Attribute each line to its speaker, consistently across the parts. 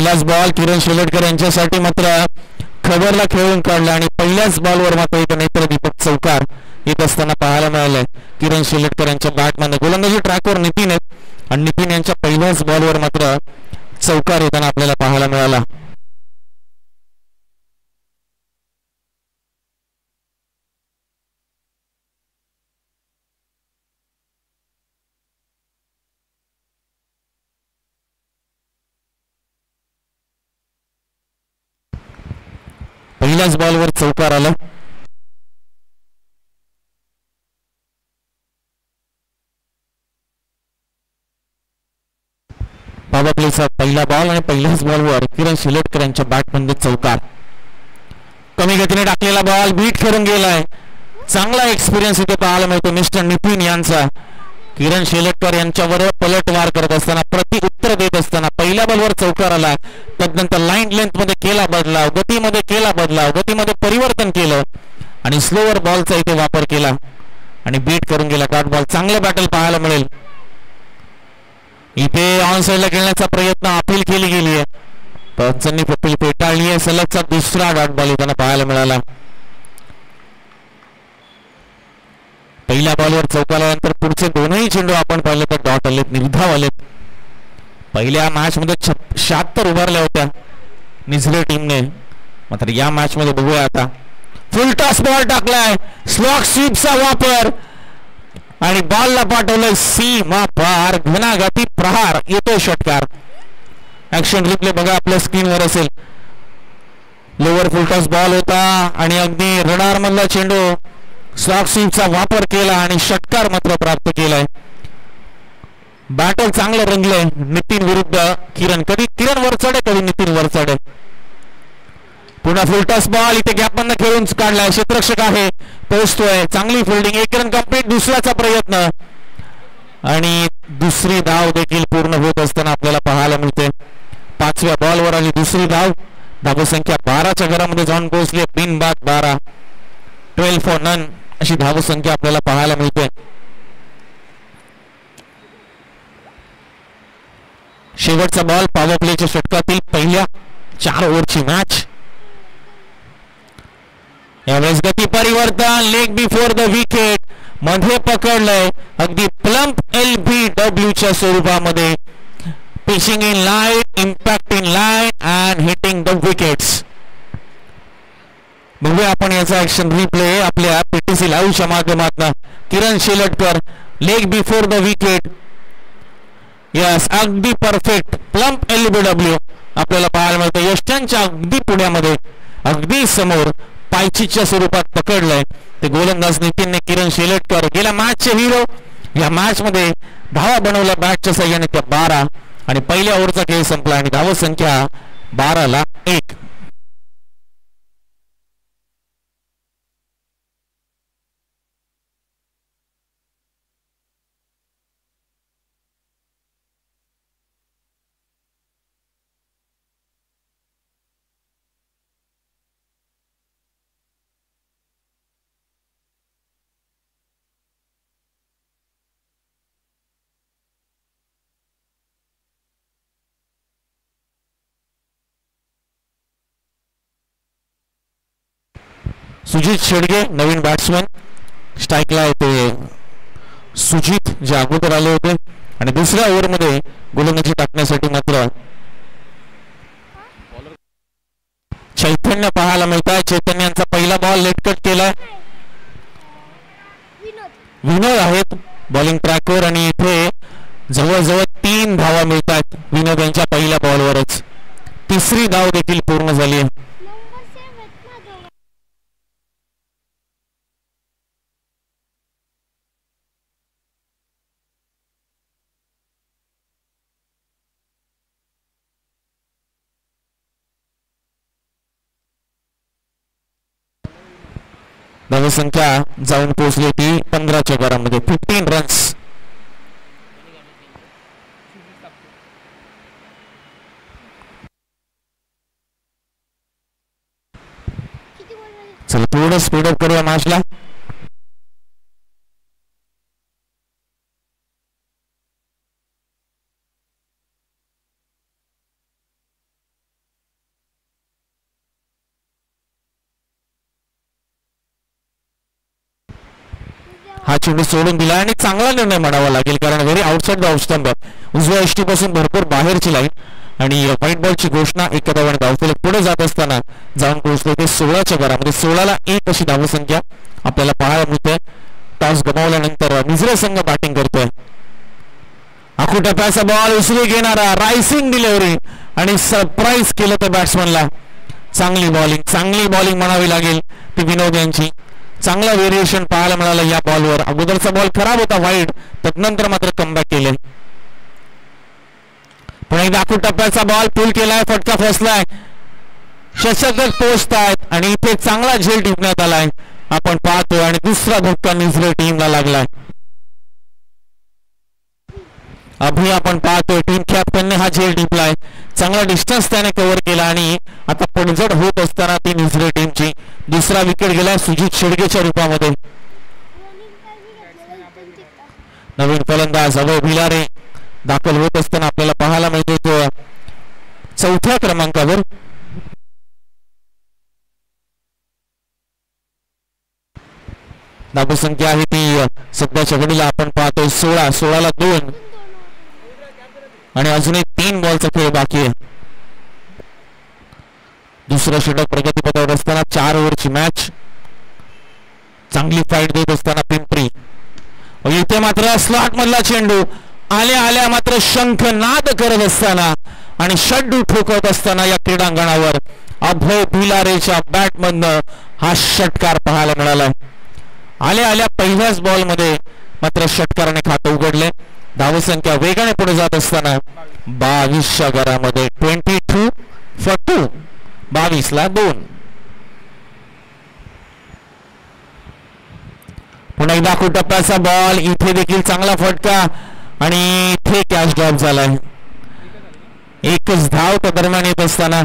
Speaker 1: पहिलाच बॉल किरण शेलटकर यांच्यासाठी मात्र खबरला खेळून काढला आणि पहिल्याच बॉलवर मात्र इथं नेत्रदीपक चौकार येत असताना पाहायला मिळालंय. किरण शेलटकर यांच्या बॅटमध्ये गोलंदाजी ट्रॅकवर नितीन आहेत आणि नितीन यांच्या पहिल्याच बॉलवर मात्र चौकार येताना आपल्याला पाहायला मिळाला. पहिल्याच बॉलवर चौकार आला. पॉवर प्लेचा पहिला बॉल आणि पहिल्याच बॉलवर किरण शेलटकर यांच्या बॅटमध्ये चौकार. कमी गतीने टाकलेला बॉल बीट करून गेलाय. चांगला एक्सपिरियन्स इथे पाहायला मिळतो मिस्टर नितीन यांचा. किरण शेलटकर यांच्यावर पलटवार करत असताना प्रति उत्तर देत असताना पहिल्या बॉलवर चौकार आला. त्यानंतर लाईन लेंथ मध्ये केला बदलाव, गतीमध्ये केला बदलाव, गतीमध्ये परिवर्तन केलं आणि स्लोअर बॉलचा इथे वापर केला आणि बीट करून गेला. डॉट बॉल चांगलं बॅटल पाहायला मिळेल. इथे ऑन साइडला खेळण्याचा प्रयत्न अपील केली गेली आहे. पंचांनी अपील फेटाळली आहे. सलगचा दुसरा डॉट बॉल त्यांना पाहायला मिळाला. पहिल्या बॉलवर चौकारानंतर पुढचे दोनही चेंडू आपण पाहिले तर डॉट आलेत, निर्धाव आलेत. पहिल्या मॅच मध्ये 76 उभारल्या होत्या निझले टीमने. मात्र या मॅच मध्ये बघूया आता फुल टॉस बॉल टाकलाय. स्लॉग स्वीपचा वापर आणि बॉलला पाठवलंय सीमा पार. घनाघाती प्रहार येतोय षटकार. ऍक्शन रिप्ले बघा आपल्या स्क्रीनवर असेल. लोअर फुल टॉस बॉल होता आणि अगदी रडार मधला चेंडू स्लॉग स्वीपचा वापर केला आणि षटकार मात्र प्राप्त केलाय. बॅटल चांगलं रंगलंय नितीन विरुद्ध किरण. कधी किरण वर चढे कधी नितीन वर चढे. पुन्हा फुलटॉस बॉल इथे गॅप मधनं खेळून काढलाय. क्षेत्ररक्षक आहे, पोहोचतोय. चांगली फिल्डिंग. एक रन कंप्लीट. दुसऱ्याचा प्रयत्न आणि दुसरी धाव देखील पूर्ण होत असताना आपल्याला पाहायला मिळते. 5व्या बॉलवर आली दुसरी धाव. धावसंख्या 12च्या घरामध्ये जाऊन पोहोचली. बिनबाद 12, 12 फॉर नन अशी धावसंख्या आपल्याला पाहायला मिळते. शेवटचा बॉल पॉवर प्लेच्या षटकातील पहिल्या 4 ओव्हरची मॅच. यावेळेस गती परिवर्तन. लेग बिफोर द विकेट मध्ये पकडलंय. अगदी प्लम्प LBW च्या स्वरूपामध्ये. Pitching in line, impact in line and hitting the wickets. बघूया आपण याचा ऍक्शन रिप्ले आपल्या PTC लाईव्हच्या माध्यमातून. Kiran Shelatkar leg before the wicket. Yes, अगदी परफेक्ट प्लम्प LBW आपल्याला पाहायला मिळतं. यष्ट्यांच्या अगदी पुण्यामध्ये, अगदी समोर पायचीच्या स्वरूपात पकडलंय ते गोलंदाज नितीनने. किरण शेलटकर गेल्या मॅचचे हिरो. या मॅच मध्ये धावा बनवल्या बॅटच्या साह्याने त्या 12 आणि पहिल्या ओव्हरचा खेळ संपला आणि धावसंख्या 12ला 1. सुजित शेडगे नवीन बॅट्समन. स्ट्राईकला होते सुजित जे अगोदर आले होते आणि दुसऱ्या ओव्हरमध्ये गोलंदाजी टाकण्यासाठी मात्र चैतन्य पाहायला मिळत आहे. चैतन्यांचा पहिला बॉल लेट कट केलाय. विनोद आहेत बॉलिंग ट्रॅकवर आणि इथे जवळजवळ 3 धावा मिळतात विनोद यांच्या पहिल्या बॉलवरच. तिसरी धाव देखील पूर्ण झाली आहे. धावसंख्या जाऊन पोहोचली होती 15च्या घरामध्ये. 15 रन्स. चला थोडं स्पीडअप करूया मॅचला. हा चेंडू सोडून दिला आणि चांगला निर्णय म्हणावा लागेल, कारण very outside the off stump, उजव्या यष्टीपासून भरपूर बाहेरची लाईन आणि व्हाईट बॉलची घोषणा. एका धावाने धावफलक पुढे जात असताना जाऊन पोहोचले ते 16च्या घरामध्ये. 16ला 1 अशी धावसंख्या आपल्याला पाहायला मिळते. टॉस गमावल्यानंतर निजरे संघ बॅटिंग करतोय. आखू टप्प्याचा बॉल उसरी घेणारा रायसिंग डिलिव्हरी आणि सरप्राईज केलं तर बॅट्समनला. चांगली बॉलिंग म्हणावी लागेल ती विनोद यांची. चांगला व्हेरिएशन पाहायला मिळालं या बॉलवर. अगोदरचा बॉल खराब होता वाईड, त्यानंतर मात्र कमबॅक केले. पण एकदा आखू टप्प्याचा बॉल पुल केलाय, फटका फसलाय, षटक पोहोचतायत आणि इथे चांगला झेल टिपण्यात आलाय आपण पाहतोय आणि दुसरा धक्का निजरे टीमला लागलाय. अभि आपण पाहतोय टीम कॅप्टनने हा झेल टिपलाय. चांगला डिस्टन्स त्याने कव्हर केला आणि आता पडझड होत असताना ती निजरे टीमची दुसरा विकेट गेला सुजित शेडगेच्या रूपामध्ये. नवीन फलंदाज अभय भिलारे दाखल होत असताना आपल्याला पाहायला मिळते तो 4थ्या क्रमांकावर. धावसंख्या आहे ती सध्याच्या घडीला आपण पाहतोय 16. 16ला 2 आणि अजूनही 3 बॉलचा खेळ बाकी आहे. दुसरं षटक प्रगतीपथावर असताना 4 ओव्हरची मॅच. चांगली फाईट देत असताना पिंपरी. इथे मात्र स्लॉट मधला चेंडू आल्या मात्र शंखनाद करत असताना आणि षड्डू ठोकत असताना या क्रीडांगणावर अभय भिलारेच्या बॅटमधनं हा षटकार पाहायला मिळाला. आल्या पहिल्याच बॉलमध्ये मात्र षटकाराने खातं उघडले. धावसंख्या वेगाने पुढे जात असताना 22च्या घरामध्ये 22 for 2. 22ला 2. पुन्हा एकदा टप्प्याचा बॉल. इथे देखील चांगला फटका आणि इथे कॅच ड्रॉप झालाय. एकच धाव त्या दरम्यान येत असताना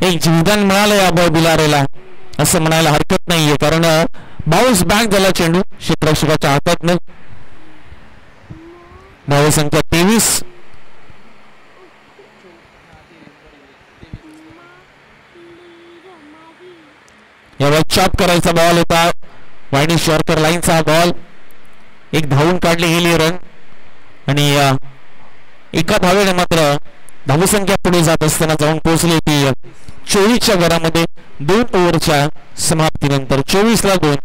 Speaker 1: एक जीवदान मिळालं या अभय भिलारेला असं म्हणायला हरकत नाहीये, कारण बाउन्स बॅक झाला चेंडू क्षेत्ररक्षकाच्या हातातनं. धावसंख्या 23. यावर चॉप करायचा बॉल होता. वाईड शॉर्कर लाईनचा बॉल. एक धावून काढली गेली रन आणि एका धावेने मात्र धावसंख्या पुढे जात असताना जाऊन पोहोचली ती 24च्या घरामध्ये 2 ओव्हरच्या समाप्तीनंतर. 24ला 2.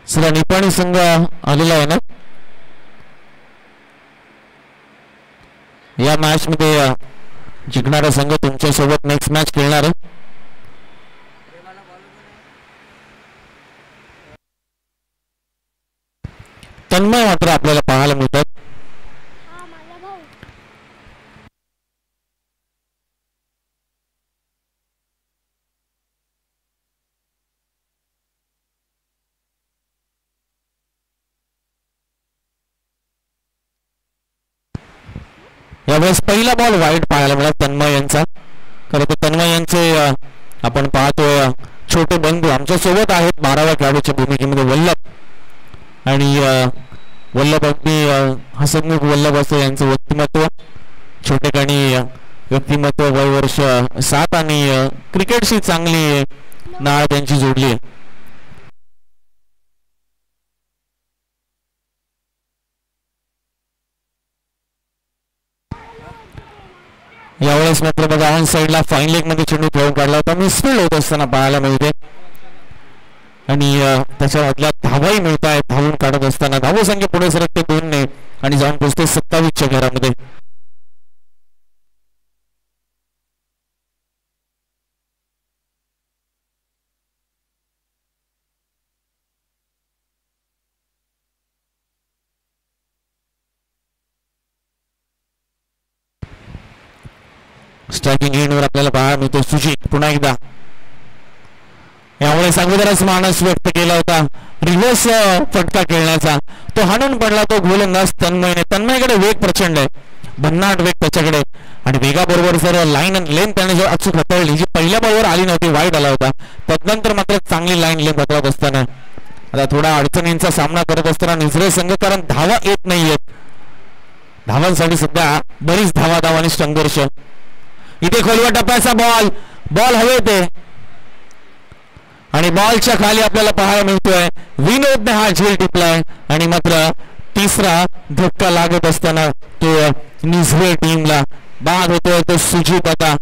Speaker 1: सध्या निपाणी संघ आलेला आहे ना या मॅच मध्ये. जिंकणारा संघ तुमच्या सोबत नेक्स्ट मॅच खेळणार आहे. तन्मय मात्र आपल्याला पाहायला मिळतात. यावेळेस पहिला बॉल वाईड पाहायला मिळाला तन्मय यांचा. खरं तर तन्मय यांचे आपण पाहतोय छोटे बंधू आमच्या सोबत आहेत 12व्या खेळाडूच्या भूमिकेमध्ये वल्लभ आणि वल्लभ अगदी हसमुख वल्लभ असं यांचं व्यक्तिमत्व. छोटेखानी व्यक्तिमत्व, वय वर्ष 7 आणि क्रिकेटशी चांगली नाळ त्यांची जोडली आहे. यावेळेस मात्र बघा ऑन साईडला फाईन लेग मध्ये चेंडू खेळून काढला होता. मिसफील्ड होत असताना पाहायला मिळते आणि त्याच्यामधल्या धावाही मिळत आहेत. धावून काढत असताना धावसंख्या पुढे सरकते 2 ने आणि जाऊन पोहोचते 27च्या घरामध्ये. स्ट्रायकिंग एंडवर आपल्याला पाहायला मिळतो सुजित. पुन्हा एकदा यावेळेस अगोदरच मानस व्यक्त केला होता रिव्हर्स फटका खेळण्याचा. तो हाणून पडला तो गोलंदाज तन्मयने. तन्मयकडे वेग प्रचंड आहे. भन्नाट वेग त्याच्याकडे आणि वेगाबरोबर जर लाईन आणि लेंथ त्याने जर अचूक हाताळली जी पहिल्या बॉलवर आली नव्हती वाईट आला होता तदनंतर मात्र चांगली लाईन लेंथ हाताळत असताना आता थोडा अडचणींचा सामना करत असताना निसरे संघ कारण धावा येत नाहीयेत धावांसाठी सध्या बरीच धावांनी संघर्ष इथे खोलवा टप्प्याचा बॉल हवे ते आणि बॉलच्या खाली आपल्याला पाहायला मिळतोय विनोदने हा झेल टिपलाय आणि मात्र तिसरा धक्का लागत असताना तो निझरे टीमला बाद होतोय तो सुजित आता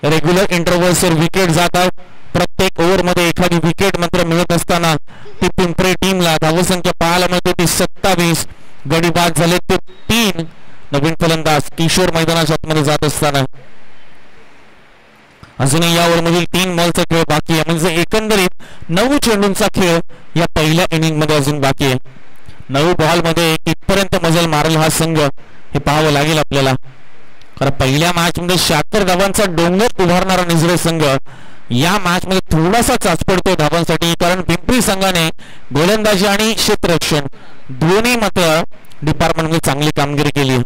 Speaker 1: रेग्युलर इंटरव्हल्सवर विकेट जातात प्रत्येक ओव्हर मध्ये एखादी विकेट मात्र मिळत असताना ती पिंपरे टीमला धावसंख्या पाहायला मिळते ती 27 गडी बाद झाले ते 3 नवीन फलंदाज किशोर मैदानाच्या आतमध्ये जात असताना अजूनही या ओव्हरमधील 3 बॉलचा खेळ बाकी आहे म्हणजे एकंदरीत 9 चेंडूंचा खेळ या पहिल्या इनिंग मध्ये अजून बाकी आहे 9 बॉल मध्ये कितपर्यंत मजल मारेल हा संघ हे पाहावं लागेल आपल्याला कारण पहिल्या मॅच मध्ये 76 धावांचा डोंगर उभारणारा निझरे संघ या मॅच मध्ये थोडासा चाचपडतो धावांसाठी कारण पिंपरी संघाने गोलंदाजी आणि क्षेत्ररक्षण दोन्ही मात्र डिपार्टमेंट मध्ये चांगली कामगिरी केली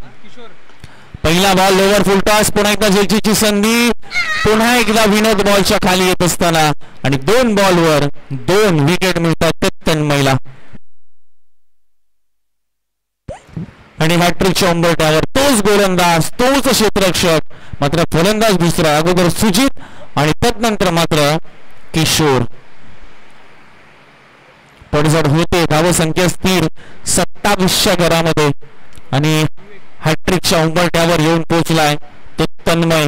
Speaker 1: पहिला बॉल लोवर फुल टॉस पुन्हा एकदा झेलची संधी पुन्हा एकदा विनोद बॉलच्या खाली येत असताना आणि 2 बॉलवर 2 विकेट मिळतात तन्मयला आणि हॅट्रिकच्या उंबरठ्यावर तोच गोलंदाज तोच क्षेत्ररक्षक मात्र फलंदाज दुसरा अगोदर सुजित आणि तदनंतर मात्र किशोर पडझड होते धावसंख्या स्थिर 27च्या घरामध्ये आणि हॅट्रिकच्या उंबरठ्यावर येऊन पोहोचलाय तो तन्मय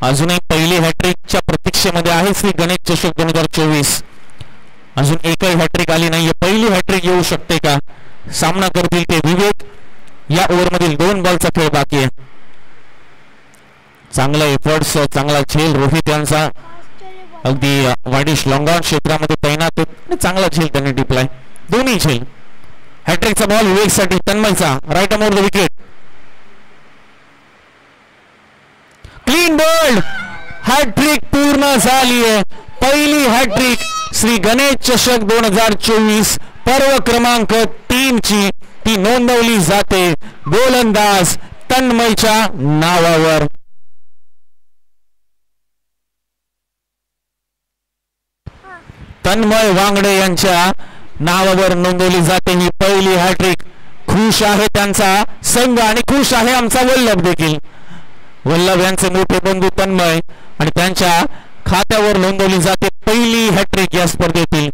Speaker 1: अजूनही पहिली हॅट्रिकच्या प्रतीक्षेमध्ये आहे श्री गणेश चषक 2024 अजून एकही हॅट्रिक आली नाहीये पहिली हॅट्रिक येऊ शकते का सामना करतील ते विवेक या ओव्हरमधील 2 बॉलचा खेळ बाकी आहे चांगला एफर्ट्स चांगला झेल रोहित यांचा अगदी वाडिश लॉंगॉन क्षेत्रामध्ये तैनात होत चांगला झेल त्यांनी टिपलाय दोन्ही झेल हॅट्रिकचा बॉल विवेकसाठी तन्मयचा right arm over the wicket clean bowled hat-trick पूर्ण झाली आहे पहिली हॅट्रिक श्री गणेश चषक 2024 पर्व क्रमांक 3 ची ती नोंदवली जाते गोलंदाज तन्मयच्या नावावर तन्मय वांगडे यांच्या नावावर नोंदवली जाते ही पहिली हॅट्रिक खुश आहे त्यांचा संघ आणि खुश आहे आमचा वल्लभ देखील वल्लभ यांचे मोठे बंधू तन्मय आणि त्यांच्या खात्यावर नोंदवली जाते पहिली हॅट्रिक या स्पर्धेतील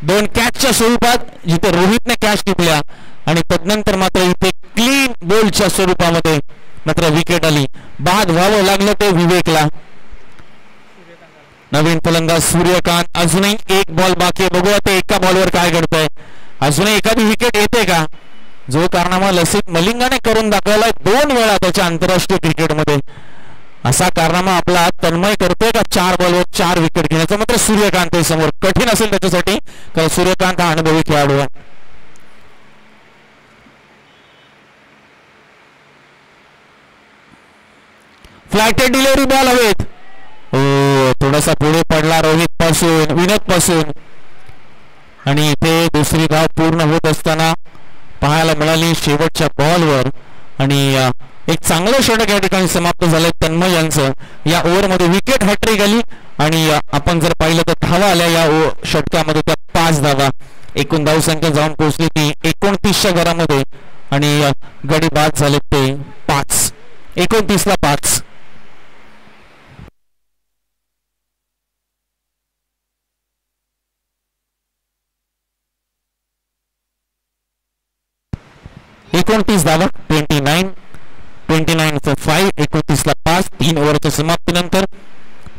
Speaker 1: 2 कॅचच्या स्वरूपात जिथे रोहितने कॅच टिपल्या आणि तदनंतर मात्र इथे क्लीन बोल्डच्या स्वरूपामध्ये मात्र विकेट आली बाद व्हावं लागलं ते विवेकला नवीन फलंदाज सूर्यकांत अजूनही 1 बॉल बाकी आहे बघूया ते एका बॉलवर काय घडतंय अजूनही एखादी विकेट येते का जो कारनामा लसित मलिंगाने करून दाखवलाय 2 वेळा त्याच्या आंतरराष्ट्रीय क्रिकेटमध्ये असा कारनामा आपला तन्मय करतोय का 4 बॉलवर 4 विकेट घेण्याचा मात्र सूर्यकांत समोर कठीण असेल त्याच्यासाठी कारण सूर्यकांत हा अनुभवी खेळाडू आहे फ्लॅटेड डिलिव्हरी बॉल हवेत थोडासा पुढे पडला रोहित पासून विनोद पासून आणि इथे दुसरी धाव पूर्ण होत असताना पाहायला मिळाली शेवटच्या बॉलवर आणि एक चांगलं षटक या ठिकाणी समाप्त झालंय तन्मय यांचं या ओव्हरमध्ये विकेट हॅट्रिक आली आणि आपण जर पाहिलं तर धावा आल्या या षटकामध्ये त्या 5 धावा एकूण धावसंख्या जाऊन पोहोचली ती 29च्या घरामध्ये आणि गडी बाद झाले ते 5 29ला 5 29 धावा 29 for 5 29ला 5 3 ओव्हरच्या समाप्तीनंतर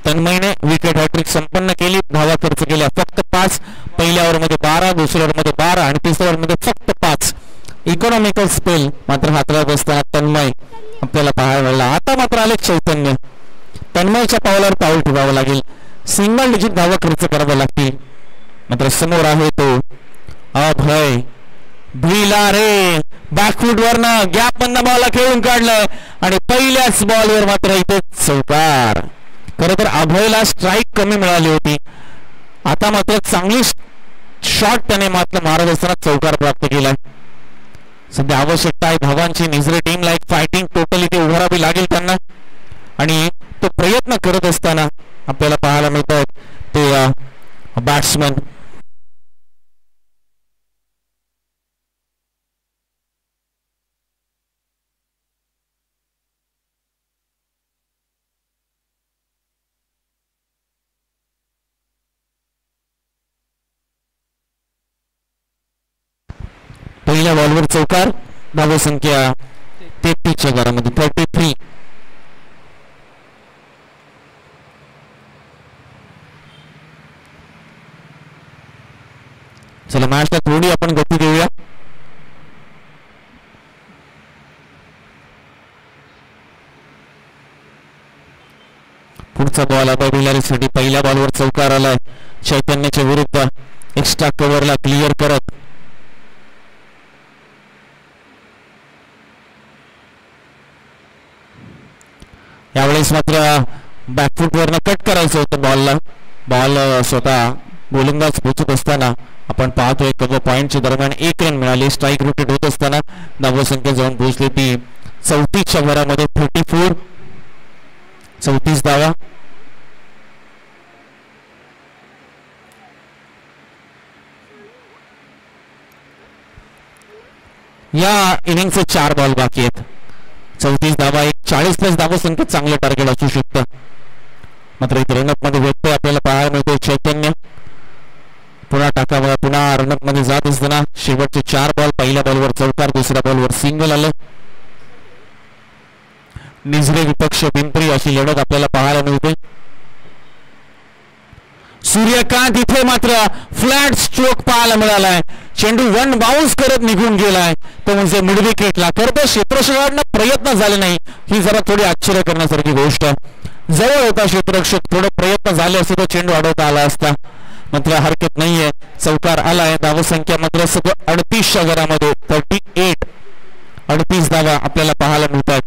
Speaker 1: तन्मयने विकेट हॅट्रिक संपन्न केली धावा खर्च केल्या फक्त 5 पहिल्या ओव्हरमध्ये 12 दुसऱ्या ओव्हरमध्ये 12 आणि तिसऱ्या ओव्हरमध्ये फक्त 5 इकॉनॉमिकल स्पेल मात्र हाताळत असताना तन्मय आपल्याला पाहायला मिळाला आता मात्र आले चैतन्य तन्मयच्या पावलावर पाऊल ठेवावं लागेल सिंगल डिजिट धावा खर्च कराव्या लागतील मात्र समोर आहे तो अभय भिला रे बॅकफूट वरनं गॅप मधनं बॉल खेळून काढलाय आणि पहिल्याच बॉलवर मात्र इथे चौकार खरं तर अभयला स्ट्राईक कमी मिळाली होती आता मात्र चांगली शॉट त्याने मात्र मारत असताना चौकार प्राप्त केलाय सध्या आवश्यकता आहे धावांची. निजरे टीमला एक फायटिंग टोटल इथे उभारावी लागेल त्यांना आणि तो प्रयत्न करत असताना आपल्याला पाहायला मिळत आहेत ते बॅट्समन. पहिल्या बॉलवर चौकार. धावसंख्या 33च्या घरामध्ये 33. चला मॅचला थोडी आपण गती देऊया. पुढचा बॉल आता बिलारीसाठी. पहिल्या बॉलवर चौकार आलाय चैतन्याच्या विरुद्ध. एक्स्ट्रा कव्हरला क्लिअर करत यावेळेस मात्र बॅकफूट वरनं कट करायचं होतं बॉलला. बॉल स्वतः गोलंदाज पोहोचत असताना आपण पाहतोय कव्हर पॉइंटच्या दरम्यान 1 रन मिळाली. स्ट्राईक रोटेट होत असताना धावसंख्या जाऊन पोहोचली ती 34च्या घरामध्ये 34. 34 धावा. या इनिंगचे 4 बॉल बाकी आहेत. 34 धावा. एक 40+ धावसंख्या चांगलं टार्गेट असू शकतं. मात्र इथे रनअप मध्ये व्यत्यय आपल्याला पाहायला मिळतोय. चैतन्य पुन्हा टाकावा. पुन्हा रनअप मध्ये जात असताना शेवटचे 4 बॉल. पहिल्या बॉलवर चौकार. दुसऱ्या बॉलवर सिंगल आलं. निजरे विपक्ष पिंपरी अशी लढत आपल्याला पाहायला मिळते. सूर्यकांत इथे मात्र फ्लॅट स्ट्रोक पाहायला मिळालाय. चेंडू 1 बाउन्स करत निघून गेलाय तो म्हणजे मिड विकेटला. खरं तर क्षेत्ररक्षकांना प्रयत्न झाले नाही. ही जरा थोडी आश्चर्य करण्यासारखी गोष्ट. जवळ होता क्षेत्ररक्षक. थोडे प्रयत्न झाले असते तर चेंडू अडवता आला असता. मात्र हरकत नाहीये. चौकार आलाय. धावसंख्या मात्र सगळं 38च्या घरामध्ये 38. 38 धावा आपल्याला पाहायला मिळतात.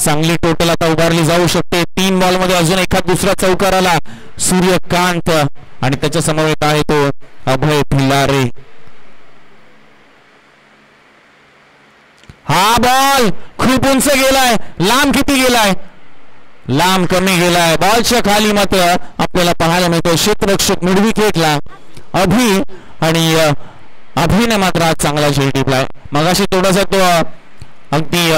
Speaker 1: चांगली टोटल आता उभारली जाऊ शकते. 3 बॉल मध्ये अजून एखाद दुसरा चौकार आला. सूर्यकांत आणि त्याच्या समवेत आहे तो अभय भिलारे. हा बॉल खूप उंच गेलाय. लांब किती गेलाय? लांब कमी गेलाय. बॉलच्या खाली मात्र आपल्याला पाहायला मिळतो क्षेत्ररक्षक मिड विकेटला अभि. आणि अभिने मात्र आज चांगला झेल टिपलाय. मगाशी थोडासा तो अगदी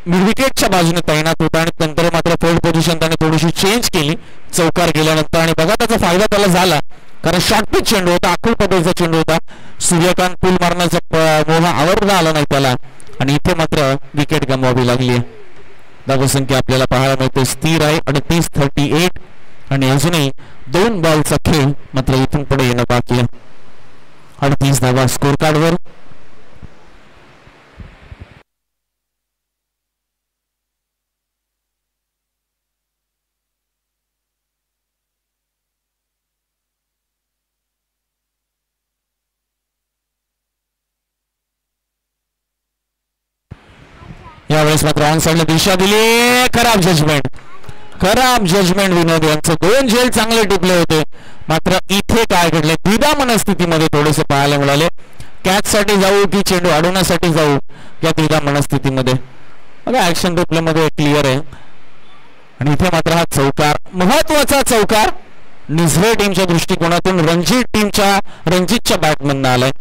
Speaker 1: मिड विकेटच्या बाजूने तैनात होता आणि नंतर मात्र फोल्ड पोझिशन त्याने थोडीशी चेंज केली चौकार गेल्यानंतर. आणि बघा त्याचा फायदा त्याला झाला कारण शॉर्ट पिच चेंडू होता. आखूड पद्धतीचा चेंडू होता. सूर्यकांत पूल मारण्याचा मोह आवडता आला नाही त्याला आणि इथे मात्र विकेट गमवावी लागली. धावसंख्या आपल्याला पाहायला मिळते स्थिर आहे 38. 38 आणि अजूनही 2 बॉलचा खेळ मात्र इथून पुढे येणं बाकी आहे. 38 धावा स्कोर कार्डवर. यावेळेस मात्र ऑन साइडला दिशा दिली. खराब जजमेंट विनोद यांचं. 2 झेल चांगले टिपले होते. मात्र इथे काय घडले द्विधा मनस्थितीमध्ये थोडेसे पाहायला मिळाले. कॅच साठी जाऊ की चेंडू अडवण्यासाठी जाऊ या द्विधा मनस्थितीमध्ये. बघा ऍक्शन रिप्ले मध्ये क्लिअर आहे. आणि इथे मात्र हा चौकार महत्वाचा चौकार निझरे टीमच्या दृष्टिकोनातून रणजितच्या बॅटमॅन आलाय.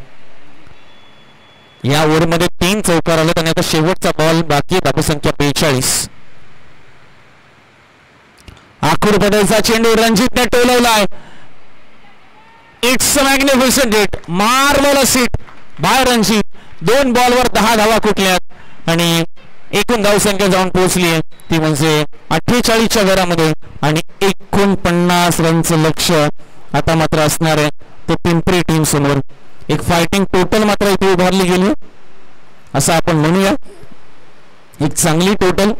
Speaker 1: या ओव्हरमध्ये 3 चौकार आले आणि आता शेवटचा बॉल बाकी. धावसंख्या 42. आखूड पदाचा चेंडू रणजितने टोलवलाय. It's magnificent hit. Marvellous hit by Ranjit. 2 बॉलवर 10 धावा कुठल्यात आणि एकूण धावसंख्या जाऊन पोहोचली ती म्हणजे 48च्या घरामध्ये. आणि 49 रनचं लक्ष आता मात्र असणार आहे तो पिंपरी टीम समोर. एक फायटिंग टोटल मात्र इथे उभारली गेली असं आपण म्हणूया. एक चांगली टोटल.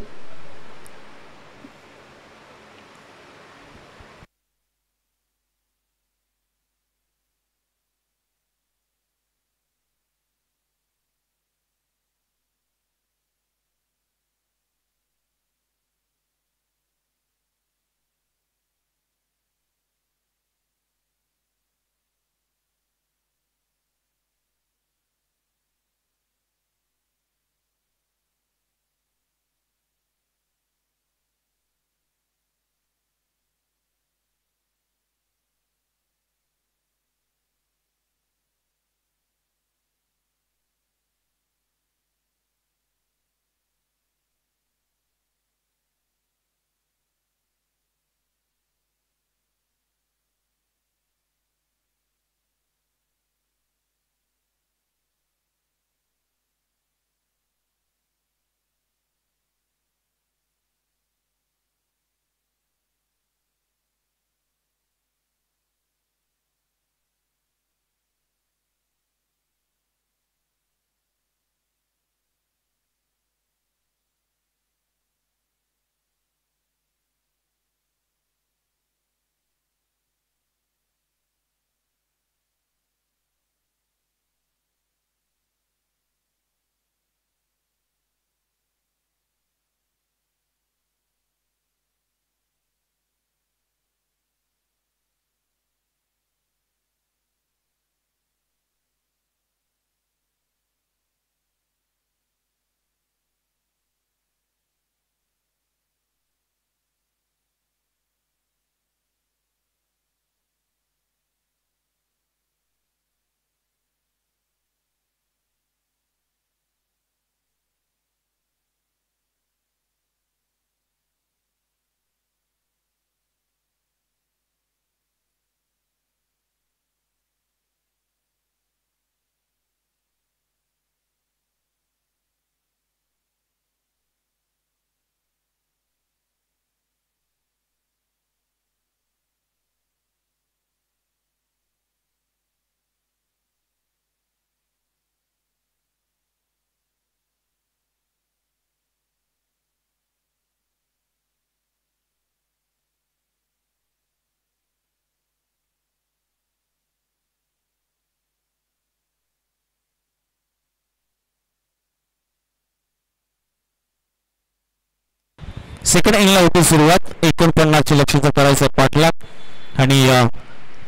Speaker 1: सेकंड इनिंगला होती सुरुवात. 49 लक्षाचं करायचं पाठलाग आणि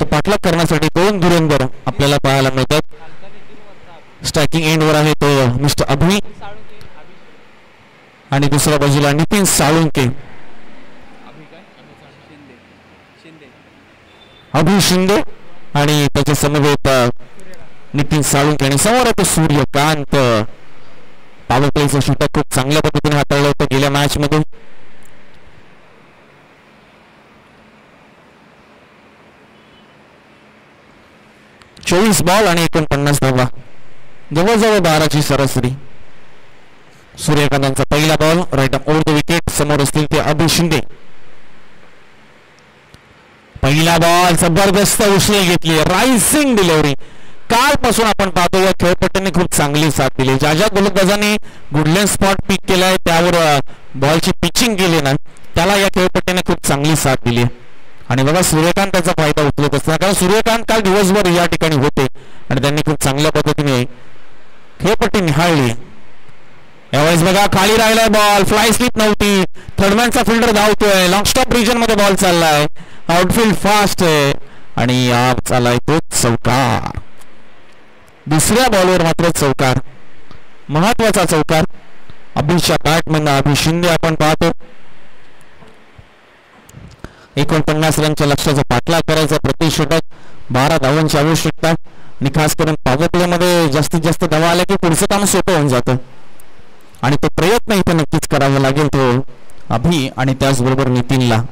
Speaker 1: तो पाठलाग करण्यासाठी 2 धुरंधर आपल्याला पाहायला मिळतात. स्ट्रायकिंग एंडवर आहे तो मिस्टर अभि आणि दुसऱ्या बाजूला नितीन साळुंके. अभि शिंदे आणि त्याच्या समवेत नितीन साळुंके आणि समोर आहे तो सूर्यकांत. पॉवर प्लेचं षटक खूप चांगल्या पद्धतीने हाताळलं होतं गेल्या मॅच मध्ये. चोवीस बॉल आणि 49 धावा, जवळजवळ 12ची सरासरी. सूर्यकांतांचा पहिला ball right off over the wicket. समोर असतील ते अभि शिंदे. पहिला बॉल जबरदस्त उचलून घेतली, रायझिंग डिलिव्हरी. कालपासून आपण पाहतो या खेळपट्ट्याने खूप चांगली साथ दिली. ज्या ज्या गोलंदाजांनी गुडलँड स्पॉट पिक केलाय त्यावर बॉलची पिचिंग केली ना त्याला या खेळपट्ट्याने खूप चांगली साथ दिली. आणि बघा सूर्यकांत त्याचा फायदा उचलत असताना, कारण सूर्यकांत काल दिवसभर या ठिकाणी होते आणि त्यांनी खूप चांगल्या पद्धतीने खेळपट्टी निहाळली. यावेळेस बघा खाली राहिलाय बॉल, फ्लाय स्लिप नव्हती. थर्डमॅनचा फिल्डर धावतोय, लॉंग स्टॉप रिजन मध्ये बॉल चाललाय, आउटफील्ड फास्ट आहे आणि चाललाय तो चौकार. दुसऱ्या बॉलवर मात्र चौकार, महत्वाचा चौकार. अभिषा बॅटमॅन अभि शिंदे आपण पाहतो. 49 रनच्या लक्ष्याचा पाठलाग करायचा. प्रति षटक 12 धावांची आवश्यकता आणि खास करून पॉवर प्ले मध्ये जास्तीत जास्त धावा आल्या की पुढचं काम सोपं होऊन जातं आणि तो प्रयत्न इथे नक्कीच करावा लागेल तो अभि आणि त्याचबरोबर नितीनला.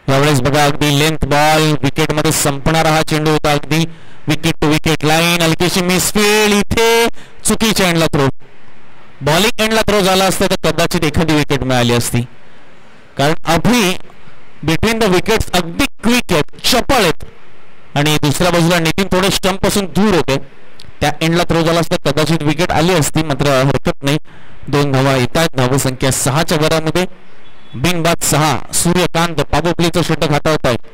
Speaker 1: यावेळेस बघा अगदी लेंथ बॉल विकेट मध्ये संपणारा हा चेंडू होता. अगदी विकेट टू विकेट लाईन, हलकीशी मिसफील्ड. इथे चुकीच्या एंडला थ्रो, बॉलिंग एंडला थ्रो झाला असता तर कदाचित एखादी विकेट मिळाली असती. कारण अभि बिटवीन द विकेट्स अगदी क्विक आहेत, चपळ आहेत आणि दुसऱ्या बाजूला नितीन थोडे स्टंप पासून दूर होते. त्या एंडला थ्रो झाला असता कदाचित विकेट आली असती, मात्र हरकत नाही. 2 धावा येतात. धावसंख्या 6च्या घरामध्ये, बिनबाद 6. सूर्यकांत पॉवर प्लेचं षटक हाताळत आहेत.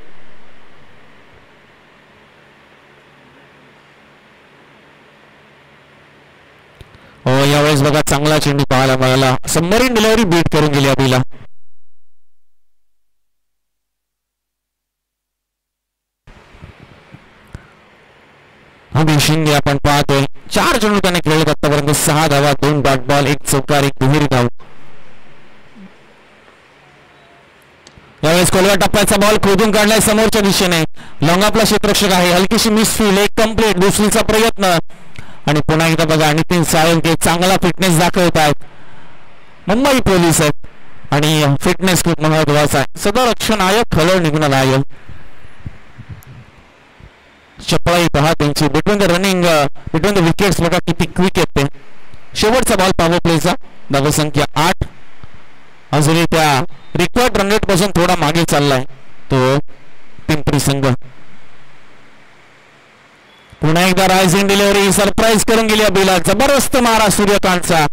Speaker 1: यावेळेस बघा चांगला चेंडू पाहायला मिळाला. सबमरीन डिलिव्हरी बीट करून गेली अभिला. अभि शिंदे आपण पाहतोय 4 चेंडू त्याने खेळले आतापर्यंत. 6 धावा, 2 डॉट बॉल, 1 चौकार, 1 दुहेरी धाव. यावेळेस कोलवा टप्प्याचा बॉल खोदून काढलाय समोरच्या दिशेने. लॉंग आपला क्षेत्ररक्षक आहे, हलकीशी मिसफील्ड, एक कंप्लीट. दुसरीचा प्रयत्न आणि पुन्हा एकदा बघा नितीन साळुंके चांगला फिटनेस दाखवत आहेत. मुंबई पोलीस आहेत आणि फिटनेस खूप महत्वाचा आहे. सदरक्षण आयोग खलळ निघून आयोग चपळाई पहा त्यांची. Between the running, between the wickets बघा किती क्विक आहेत ते. शेवटचा बॉल पॉवर प्लेचा, धावसंख्या 8. अजूनही त्या रिक्वायर्ड रन रेट पासून थोडा मागे चाललाय तो पिंपरी संघ. पुन्हा एकदा रायझिंग डिलिव्हरी, सरप्राईज करून गेली अभिला. जबरदस्त मारा सूर्यकांतचा.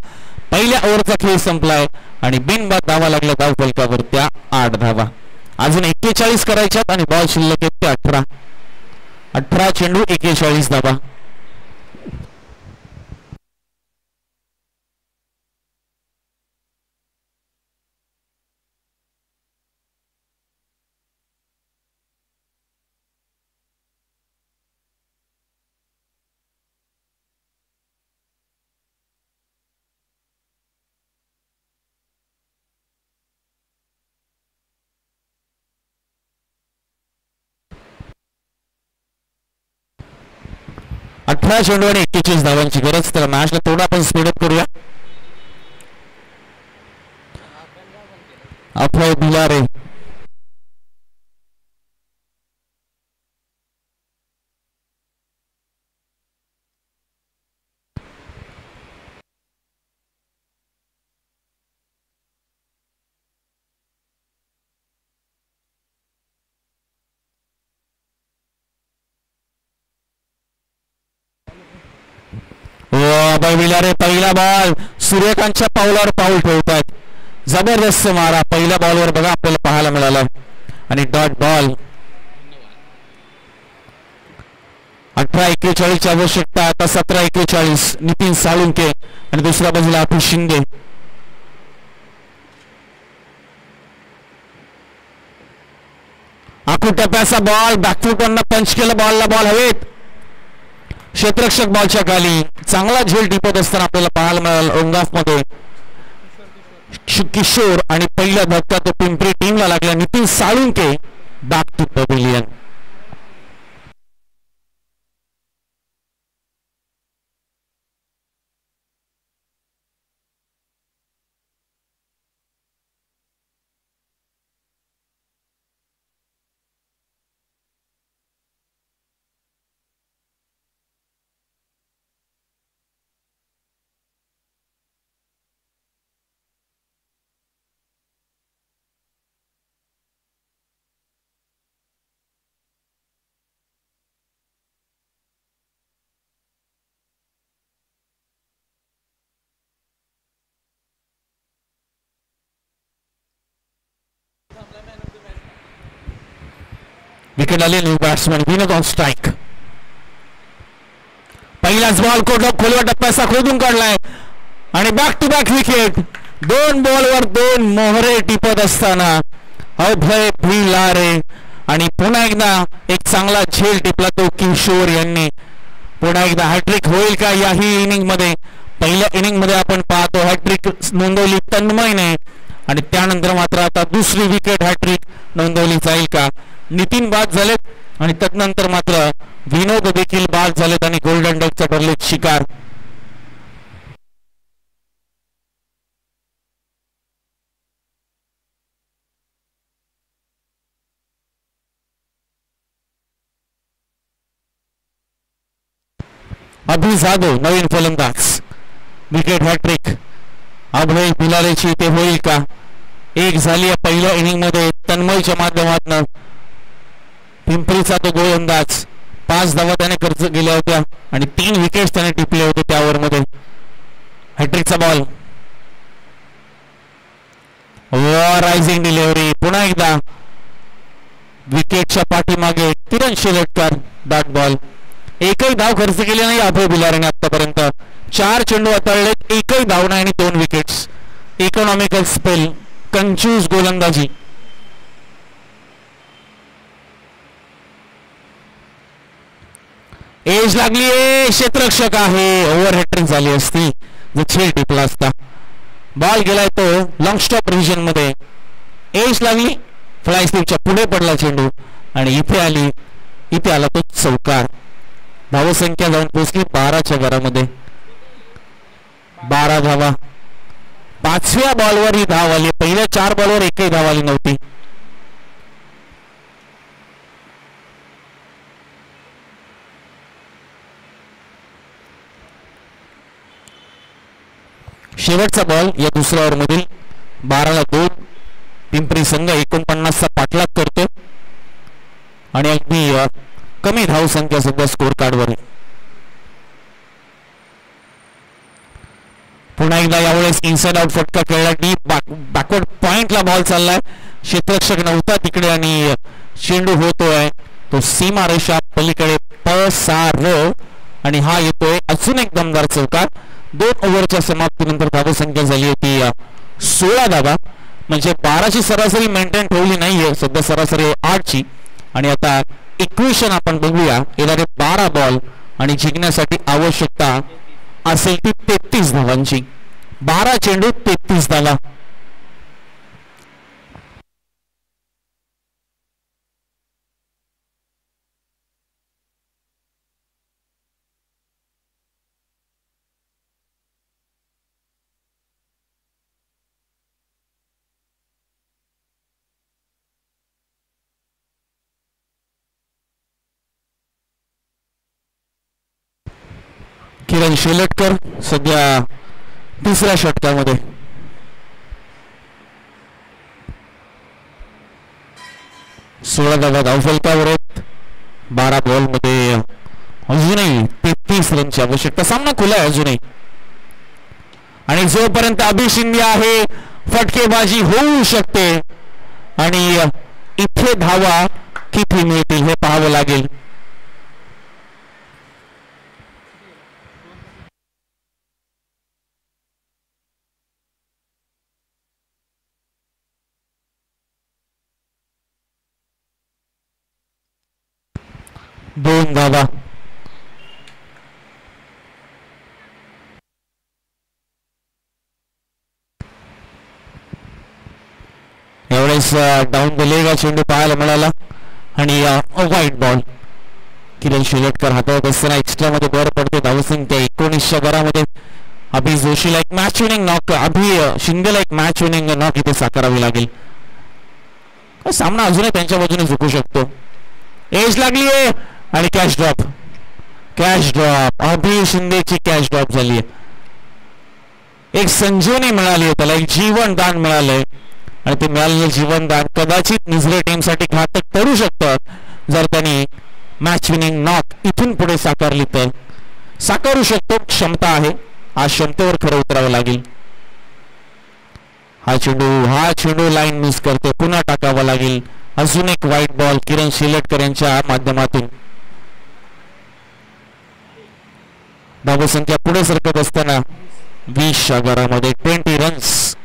Speaker 1: पहिल्या ओव्हरचा खेळ संपलाय आणि बिनबाद धावा लागल्या धाव फलकावर त्या 8 धावा. अजून 41 करायच्यात आणि बॉल शिल्लक आहेत ते 18. 18 चेंडू 41 धावा. चेंडू आणि 41 धावांची गरज. तर मॅचला थोडा आपण स्पीडअप करूया. अभय भिलारे पहिला बॉल सूर्यकांतच्या पावलावर पाऊल ठेवतात. जबरदस्त मारा पहिल्या बॉलवर बघा आपल्याला पाहायला मिळाला आणि डॉट बॉल. 18-41 ची आवश्यकता. आता 17-41 नितीन साळुंके आणि दुसऱ्या बाजूला अभिष शिंदे. आखू टप्प्याचा बॉल बॅकफूटवरनं पंच केलं. बॉल हवेत. क्षेत्ररक्षक बॉलच्या खाली. चांगला झेल टिपत असताना आपल्याला पाहायला मिळालं ओंगाफ मध्ये किशोर आणि पहिला धक्का तो पिंपरी टीमला लागला. Nitin Salunke back to pavilion. Wicket आले. New batsman Vinod on strike. पहिलाच बॉल खोलवा टप्प्याचा खोदून काढलाय आणि बॅक टू बॅक विकेट. 2 बॉलवर 2 मोहरे टिपत असताना अभय भिलारे आणि पुन्हा एकदा एक चांगला झेल टिपला तो किशोर यांनी. पुन्हा एकदा हॅट्रिक होईल का याही इनिंग मध्ये. पहिल्या इनिंग मध्ये आपण पाहतो हॅट्रिक नोंदवली तन्मयने आणि त्यानंतर मात्र आता दुसरी विकेट हॅट्रिक नोंदवली जाईल का. नितीन बाद झालेत आणि तदनंतर मात्र विनोद देखील बाद झालेत आणि गोल्डन डकचा ठरलेत शिकार. अभि जाधव नवीन फलंदाज. विकेट हॅट्रिक अभय भिलारेची ते होईल का. एक झाली पहिल्या इनिंग मध्ये तन्मयच्या माध्यमातून. पिंपरीचा तो गोलंदाज 5 धावा त्याने खर्च केल्या होत्या आणि 3 विकेट्स त्याने टिपले होते त्या ओव्हर मध्ये. हॅट्रिकचा बॉल. Rising delivery. पुन्हा एकदा विकेटच्या पाठीमागे किरण शेलटकर डॉट बॉल. एकही धाव खर्च केली नाही अभय भिलारेने आतापर्यंत. 4 चेंडू हाताळलेत. एकही धाव नाही आणि 2 विकेट्स. Economical spell. कंजूस गोलंदाजी. एज लागली. क्षेत्ररक्षक आहे. ओव्हर हॅट्रिक झाली असती जर झेल टिपला असता. बॉल गेलाय तो लॉंग स्टॉप रिव्हिजन मध्ये. एज लागली. फ्लाय स्लिपच्या पुढे पडला चेंडू आणि इथे आला तो चौकार. धावसंख्या जाऊन पोहोचली 12च्या घरामध्ये. 12 धावा. 5व्या बॉलवर ही धाव आली. पहिल्या 4 बॉलवर एकही धाव आली नव्हती. शेवटचा बॉल या दुसऱ्या ओव्हर मधील. 12ला 2. पिंपरी संघ 49चा पाठलाग करतो आणि अगदी कमी धावसंख्या सध्या स्कोर कार्डवर आहे. पुन्हा एकदा यावेळेस इनसाइड आउट फटका खेळला. डीप बॅकवर्ड पॉइंटला बॉल चाललाय. क्षेत्ररक्षक नव्हता तिकडे आणि चेंडू होतोय तो सीमा रेषा पलीकडे पसार आणि हा येतोय अजून एक दमदार चौकार. 2 ओव्हरच्या समाप्तीनंतर धावसंख्या झाली होती 16 धावा. म्हणजे 12ची सरासरी मेंटेन ठेवली नाहीये सध्या. सरासरी 8ची आणि आता इक्वेशन आपण बघूया. येणारे 12 बॉल आणि जिंकण्यासाठी आवश्यकता असेल ती 33 धावांची. 12 चेंडू 33 धावा. किरण शेलटकर सध्या 3ऱ्या षटकामध्ये. सोळा धावा धावफलकावर आहेत. 12 बॉल मध्ये अजूनही 33 रनची आवश्यकता. सामना खुला आहे अजूनही आणि जोपर्यंत अभिष शिंदे आहे फटकेबाजी होऊ शकते आणि इथे धावा किती मिळतील हे पाहावं लागेल. 2 धावा. एवढेच डाऊन द लेग चेंडू पाहायला मिळाला आणि व्हाईट बॉल. किरण शिलेटकर हाताळत असताना एक्स्ट्रा मध्ये बर पडते. धावसंख्या 19च्या घरामध्ये. अभि जोशीला एक मॅच विनिंग नॉक, अभि शिंदेला एक मॅच विनिंग नॉक इथे साकारावी लागेल. सामना अजूनही त्यांच्या बाजूने झुकू शकतो. एज लागली आहे आणि catch drop. Catch drop. Abhi शिंदेची कॅश ड्रॉप झाली आहे. एक संजीवनी मिळाली आहे त्याला, एक जीवनदान मिळालंय आणि ते मिळालेलं जीवनदान कदाचित निझरे टीमसाठी घातक ठरू शकतं जर त्यांनी मॅच विनिंग नॉक इथून पुढे साकारली तर. साकारू शकतो, क्षमता आहे. आज क्षमतेवर खरं उतरावं लागेल. हा चेंडू लाईन मिस करते. पुन्हा टाकावा लागेल. अजून एक व्हाईट बॉल किरण शिलेटकर यांच्या माध्यमातून. धावसंख्या पुढे सरकत असताना 20च्या घरामध्ये 20 रन्स.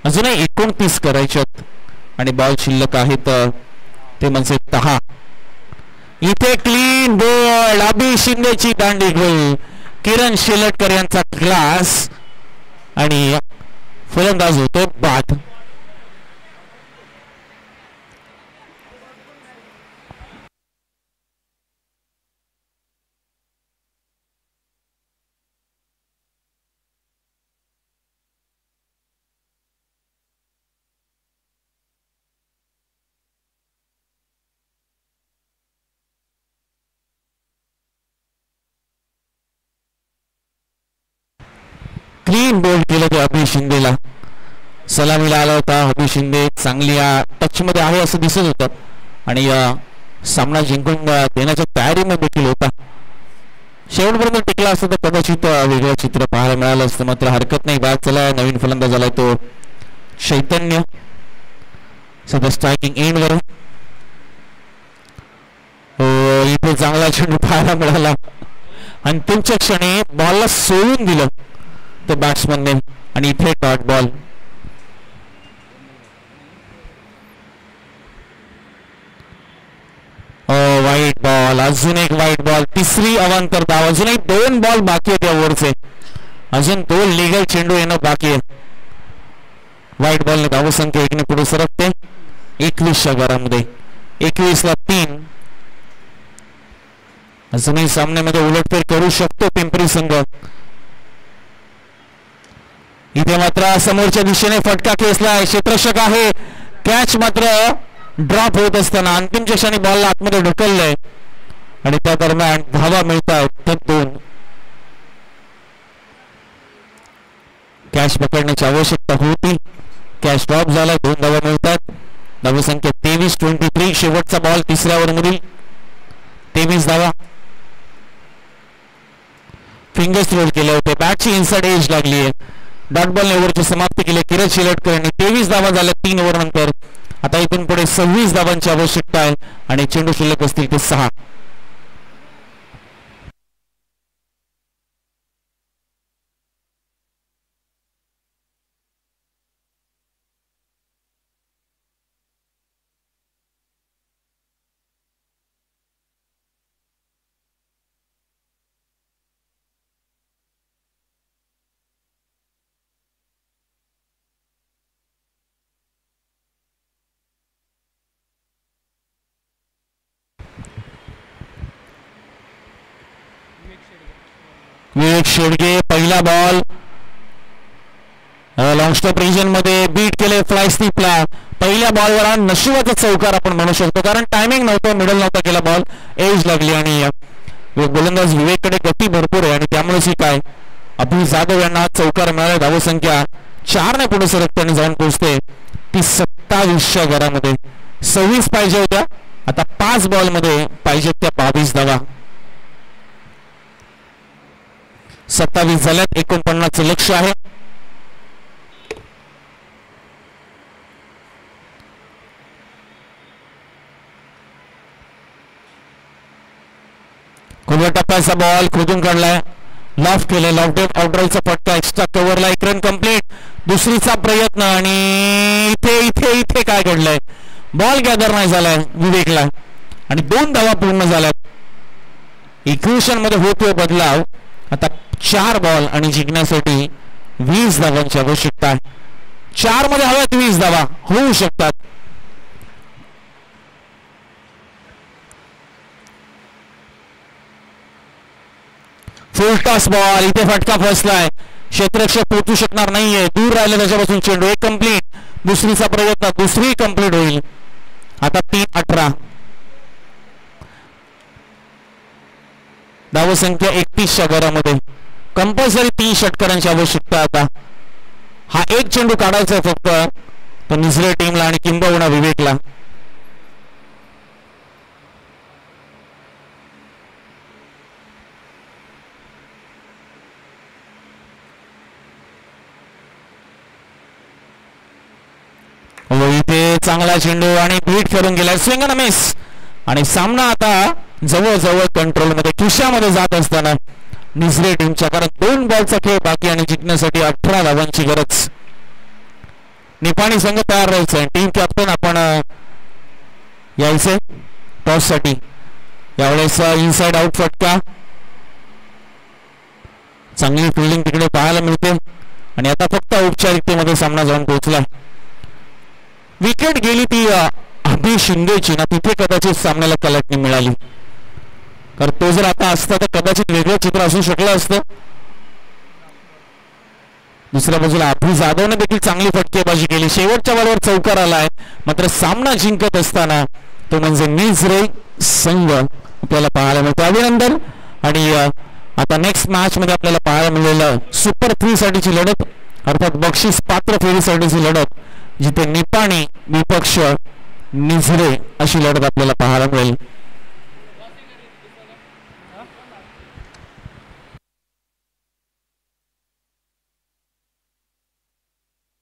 Speaker 1: अजूनही 29 करायच्यात आणि बॉल शिल्लक आहेत ते म्हणजे 10. इथे क्लीन बॉल. अभि शिंदेची दांडी गोल. किरण शिलेटकर यांचा क्लास आणि फलंदाज होतो बाद. क्लीन बोल्ड केलं ते अभि शिंदेला. सलामीला आला होता अभि शिंदे. चांगली टच मध्ये आहे असं दिसत होतं आणि सामना जिंकून देण्याच्या तयारीमध्ये देखील होता. शेवटपर्यंत टिकला असता तर कदाचित वेगळं चित्र पाहायला मिळालं असतं. मात्र हरकत नाही. बाद चला. नवीन फलंदाज झालाय तो चैतन्य. सध्या स्ट्रायकिंग एंड वर. इथे चांगला चेंडू पाहायला मिळाला. अंतिमच्या क्षणी बॉलला सोडून दिलं ते बॅट्समनने आणि इथे डॉट बॉल. White ball. अजून एक व्हाईट बॉल. तिसरी अवांतर धाव. अजूनही 2 बॉल बाकी आहेत या ओव्हरचे. अजून 2 लिगल चेंडू येणं बाकी आहे. व्हाईट बॉलने धावसंख्या 1 ने पुढे सरकते 21च्या घरामध्ये. 21ला 3. अजूनही सामन्यामध्ये उलटफेर करू शकतो पिंपरी संघ. इथे मात्र समोरच्या दिशेने फटका खेचलाय. क्षेत्ररक्षक आहे. कॅच मात्र ड्रॉप होत असताना अंतिमच्या क्षणी बॉलला आतमध्ये ढकललंय आणि त्या दरम्यान धावा मिळतात 2. कॅच पकडण्याची आवश्यकता होती. कॅच ड्रॉप झालाय. 2 धावा मिळतात. धावसंख्या 23-23. शेवटचा बॉल 3ऱ्या ओव्हरमधील 23 धावा. फिंगर्स रोल केले होते. बॅटची इनसाइड एज लागली आहे. डॉट बॉलने ओव्हरची समाप्ती केली. किरण शिलेटकर यांनी 23 धावा झाल्या 3 ओव्हर नंतर. आता इथून पुढे 26 धावांची आवश्यकता आहे आणि चेंडू शिल्लक असतील ते 6. विवेक शेडगे. पहिला बॉल लॉंग स्टॉप रिजन मध्ये बीट केले फ्लाय स्टीपला. पहिल्या बॉलवर नशिबाचा चौकार आपण म्हणू शकतो कारण टायमिंग नव्हतं. मिडल नव्हता केला. बॉल एज लागली आणि गोलंदाज विवेककडे गती भरपूर आहे आणि त्यामुळेच ही काय अभि जाधव यांना चौकार मिळाला. धावसंख्या 4 ने पुढे सरकताना जाऊन पोहोचते ती 27च्या घरामध्ये. 26 पाहिजे होत्या. आता 5 बॉल मध्ये पाहिजेत त्या 22 धावा. 27 झाल्यात. 49चं लक्ष आहे. खुल्या टप्प्याचा बॉल खोदून काढलाय. लॉफ केले. आउटराईटचा फटका. एक्स्ट्रा कव्हरला 1 रन कंप्लीट. दुसरीचा प्रयत्न आणि इथे इथे इथे काय घडलंय. बॉल गॅदर नाही झालाय विवेकला आणि 2 धावा पूर्ण झाल्यात. इक्वेशन मध्ये होतोय बदलाव. आता 4 बॉल आणि जिंकण्यासाठी 20 धावांची आवश्यकता आहे. 4 मध्ये हव्यात 20 धावा होऊ शकतात. फुल टॉस बॉल, इथे फटका फसलाय. क्षेत्ररक्षक पोहोचू शकणार नाहीये, दूर राहिले त्याच्यापासून चेंडू. एक कंप्लीट, दुसरीचा प्रयत्न, दुसरी कंप्लीट होईल. आता 3-18, धावसंख्या 31च्या घरामध्ये. कंपल्सरी 3 षटकारांची आवश्यकता. आता हा एक चेंडू काढायचा आहे फक्त, तो निझरे टीमला आणि किंबहुना विवेकला. इथे चांगला चेंडू आणि बीट करून गेला, स्विंग अँड मिस. आणि सामना आता जवळजवळ कंट्रोल मध्ये, खिशामध्ये जात असताना निझरे टीमच्या, कारण 2 बॉलचा खेळ बाकी आणि जिंकण्यासाठी 18 धावांची गरज. निपाणी संघ तयार राहायचं. टीम कॅप्टन आपण यायचे टॉस साठी. यावेळेस इनसाइड आउट फटका, चांगली फिल्डिंग तिकडे पाहायला मिळते. आणि आता फक्त औपचारिकतेमध्ये सामना जाऊन पोहोचला. विकेट गेली ती अभि शिंदेची ना, तिथे कदाचित सामन्याला कलाटणी मिळाली. कारण तो जर आता असता तर कदाचित वेगळं चित्र असू शकलं असतं. दुसऱ्या बाजूला अभि जाधवने देखील चांगली फटकेबाजी केली. शेवटच्या बॉलवर चौकार आलाय. मात्र सामना जिंकत असताना तो म्हणजे निझरे संघ आपल्याला पाहायला मिळतो. अभिनंदन. आणि आता नेक्स्ट मॅच मध्ये आपल्याला पाहायला मिळालेलं सुपर 3 साठीची लढत, अर्थात बक्षीस पात्र फेरीसाठीची लढत, जिथे निपाणी विपक्ष निझरे अशी लढत आपल्याला पाहायला मिळेल.